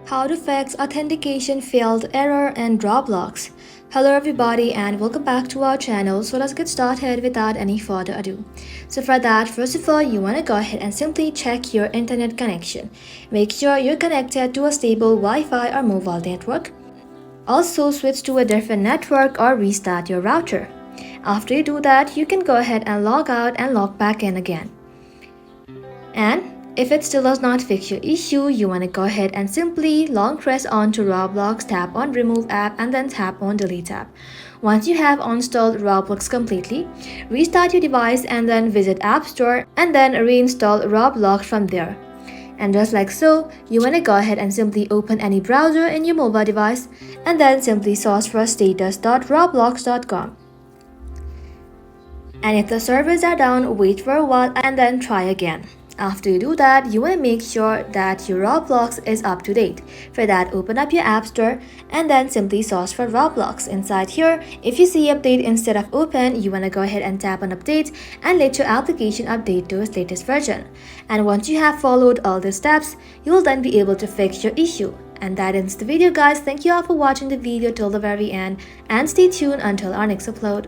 How to fix authentication failed error in Roblox. Hello everybody and welcome back to our channel. So let's get started without any further ado. So for that, first of all, you want to go ahead and simply check your internet connection. Make sure you're connected to a stable Wi-Fi or mobile network. Also switch to a different network or restart your router. After you do that, you can go ahead and log out and log back in again. And if it still does not fix your issue, you want to go ahead and simply long press on to Roblox, tap on Remove App and then tap on Delete App. Once you have installed Roblox completely, restart your device and then visit App Store and then reinstall Roblox from there. And just like so, you want to go ahead and simply open any browser in your mobile device and then simply search for status.roblox.com. And if the servers are down, wait for a while and then try again. After you do that, you want to make sure that your Roblox is up to date. For that, open up your App Store and then simply search for Roblox. Inside here, if you see update instead of open, you want to go ahead and tap on update and let your application update to its latest version. And once you have followed all the steps, you will then be able to fix your issue. And that ends the video, guys. Thank you all for watching the video till the very end and stay tuned until our next upload.